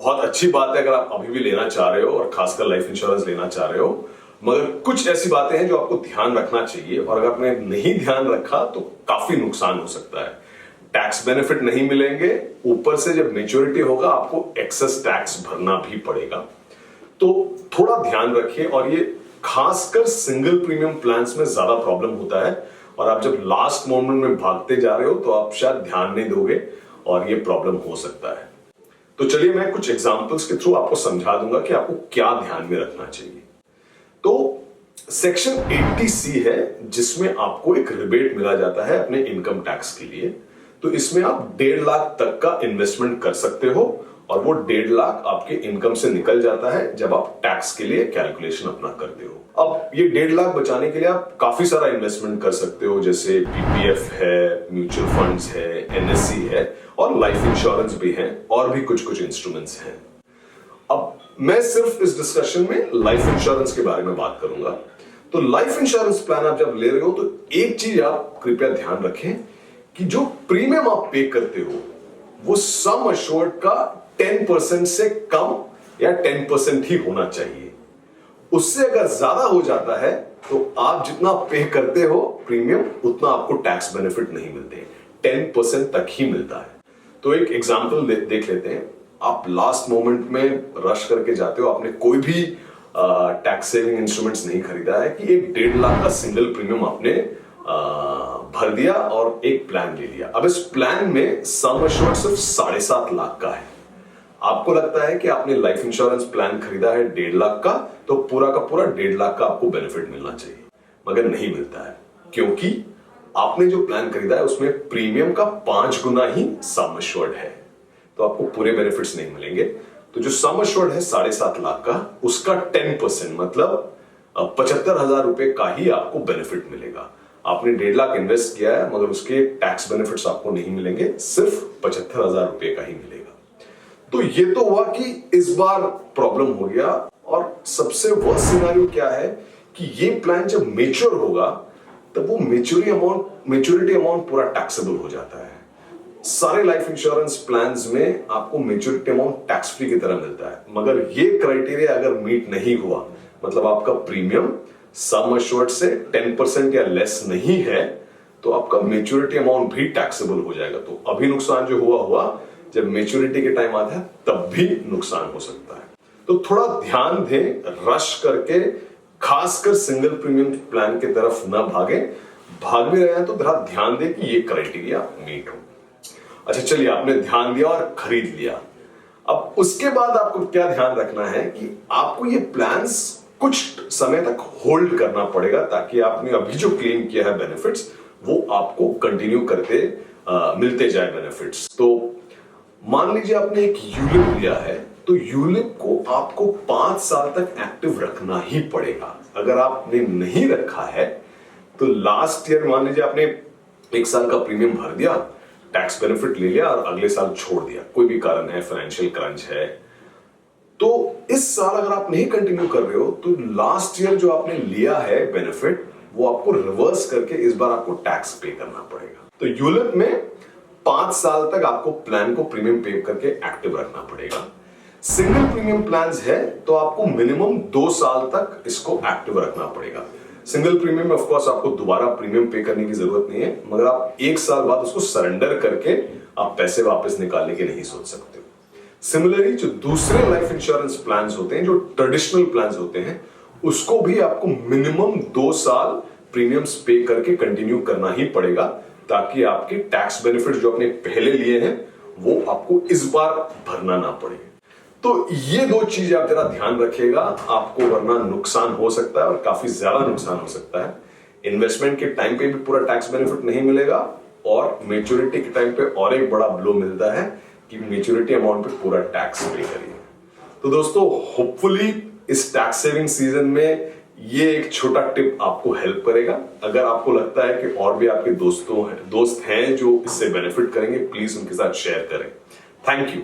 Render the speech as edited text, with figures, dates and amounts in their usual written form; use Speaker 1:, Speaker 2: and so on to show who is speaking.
Speaker 1: बहुत अच्छी बात है अगर आप अभी भी लेना चाह रहे हो और खासकर लाइफ इंश्योरेंस लेना चाह रहे हो, मगर कुछ ऐसी बातें हैं जो आपको ध्यान रखना चाहिए और अगर आपने नहीं ध्यान रखा तो काफी नुकसान हो सकता है। टैक्स बेनिफिट नहीं मिलेंगे, ऊपर से जब मैच्योरिटी होगा आपको एक्सेस टैक्स भरना भी पड़ेगा। तो थोड़ा ध्यान रखिए और ये खासकर सिंगल प्रीमियम प्लान्स में ज्यादा प्रॉब्लम होता है और आप जब लास्ट मोमेंट में भागते जा रहे हो तो आप शायद ध्यान नहीं दोगे और ये प्रॉब्लम हो सकता है। तो चलिए मैं कुछ एग्जांपल्स के थ्रू आपको समझा दूंगा कि आपको क्या ध्यान में रखना चाहिए। तो सेक्शन 80C है जिसमें आपको एक रिबेट मिला जाता है अपने इनकम टैक्स के लिए। तो इसमें आप 1.5 लाख तक का इन्वेस्टमेंट कर सकते हो और वो 1.5 लाख आपके इनकम से निकल जाता है जब आप टैक्स के लिए कैलकुलेशन अपना करते हो। अब ये 1.5 लाख बचाने के लिए आप काफी सारा इन्वेस्टमेंट कर सकते हो, जैसे पीपीएफ है, म्यूचुअल फंड्स है, एनएससी है और लाइफ इंश्योरेंस भी है और भी कुछ इंस्ट्रूमेंट्स हैं। अब मैं सिर्फ इस डिस्कशन में लाइफ इंश्योरेंस के बारे में बात करूंगा। तो लाइफ इंश्योरेंस प्लान आप जब ले रहे हो तो एक चीज आप कृपया ध्यान रखें कि जो प्रीमियम आप पे करते हो वो सम अश्योर्ड का 10% से कम या 10% ही होना चाहिए। उससे अगर ज्यादा हो जाता है तो आप जितना पे करते हो प्रीमियम उतना आपको टैक्स बेनिफिट नहीं मिलते, 10% तक ही मिलता है। तो एक एग्जांपल देख लेते हैं। आप लास्ट मोमेंट में रश करके जाते हो, आपने कोई भी टैक्स सेविंग इंस्ट्रूमेंट्स नहीं खरीदा है कि एक 1.5 लाख का सिंगल प्रीमियम आपने भर दिया और एक प्लान ले लिया। अब इस प्लान में सम अश्योर्ड सिर्फ 7.5 लाख का है। आपको लगता है कि आपने लाइफ इंश्योरेंस प्लान खरीदा है 1.5 लाख का, तो पूरा का पूरा 1.5 लाख का आपको बेनिफिट मिलना चाहिए, मगर नहीं मिलता है क्योंकि आपने जो प्लान खरीदा है उसमें प्रीमियम का 5 गुना ही सम अश्योर्ड है, तो आपको पूरे बेनिफिट्स नहीं मिलेंगे। तो जो सम अश्योर्ड है 7.5 लाख का, उसका 10% मतलब 75,000 रुपए का ही आपको बेनिफिट मिलेगा। आपने 1.5 लाख इन्वेस्ट किया है मगर उसके टैक्स बेनिफिट्स आपको नहीं मिलेंगे, सिर्फ 75,000 रुपए का ही मिलेगा। तो ये तो हुआ कि इस बार प्रॉब्लम हो गया। और सबसे वर्स्ट सिनेरियो क्या है कि ये प्लान जब मेच्योर होगा तब वो मेच्योरिटी अमाउंट पूरा टैक्सेबल हो जाता है। सारे लाइफ इंश्योरेंस प्लान्स में आपको मेच्योरिटी अमाउंट टैक्स फ्री की तरह मिलता है, मगर ये क्राइटेरिया अगर मीट नहीं हुआ, मतलब आपका प्रीमियम सम अश्योर्ड से 10% या लेस नहीं है, तो आपका मेच्योरिटी अमाउंट भी टैक्सेबल हो जाएगा। तो अभी नुकसान जो हुआ जब मेच्योरिटी के टाइम आता है तब भी नुकसान हो सकता है। तो थोड़ा ध्यान दें, रश करके खासकर सिंगल प्रीमियम प्लान की तरफ ना भाग भी रहे हैं तो थोड़ा ध्यान दें कि ये क्राइटेरिया मीट हो। अच्छा चलिए, आपने ध्यान दिया और खरीद लिया। अब उसके बाद आपको क्या ध्यान रखना है कि आपको ये प्लान्स कुछ समय तक होल्ड करना पड़ेगा ताकि आपने अभी जो क्लेम किया है बेनिफिट्स वो आपको कंटिन्यू करते मिलते जाए बेनिफिट्स। तो मान लीजिए आपने एक यूलिप लिया है, तो यूलिप को आपको 5 साल तक एक्टिव रखना ही पड़ेगा। अगर आपने नहीं रखा है तो लास्ट ईयर मान लीजिए आपने 1 साल का प्रीमियम भर दिया, टैक्स बेनिफिट ले लिया और अगले साल छोड़ दिया, कोई भी कारण है, फाइनेंशियल क्रंच है, तो इस साल अगर आप नहीं कंटिन्यू कर रहे हो तो लास्ट ईयर जो आपने लिया है बेनिफिट वो आपको रिवर्स करके इस बार आपको टैक्स पे करना पड़ेगा। तो यूलिप में 5 साल तक आपको प्लान को प्रीमियम पे करके एक्टिव रखना पड़ेगा। सिंगल प्रीमियम प्लान्स है तो आपको मिनिमम 2 साल तक इसको एक्टिव रखना पड़ेगा। सिंगल प्रीमियम में ऑफ कोर्स आपको दोबारा प्रीमियम पे करने की जरूरत नहीं है, मगर आप 1 साल बाद उसको सरेंडर करके आप पैसे वापस निकालने के नहीं सोच सकते हो। सिमिलरली जो दूसरे लाइफ इंश्योरेंस प्लान्स होते हैं, जो ट्रेडिशनल प्लान्स होते हैं, उसको भी आपको मिनिमम 2 साल प्रीमियम्स पे करके कंटिन्यू करना ही पड़ेगा ताकि आपके टैक्स बेनिफिट जो आपने पहले लिए हैं वो आपको इस बार भरना ना पड़े। तो ये 2 चीज आप जरा ध्यान रखिएगा, आपको वरना नुकसान हो सकता है और काफी ज्यादा नुकसान हो सकता है। इन्वेस्टमेंट के टाइम पे भी पूरा टैक्स बेनिफिट नहीं मिलेगा और मैच्योरिटी के टाइम पे और एक बड़ा ब्लो मिलता है कि मैच्योरिटी अमाउंट पे पूरा टैक्स पे करिए। तो दोस्तों, होपफुली इस टैक्स सेविंग सीजन में ये एक छोटा टिप आपको हेल्प करेगा। अगर आपको लगता है कि और भी आपके दोस्त हैं जो इससे बेनिफिट करेंगे, प्लीज उनके साथ शेयर करें। Thank you.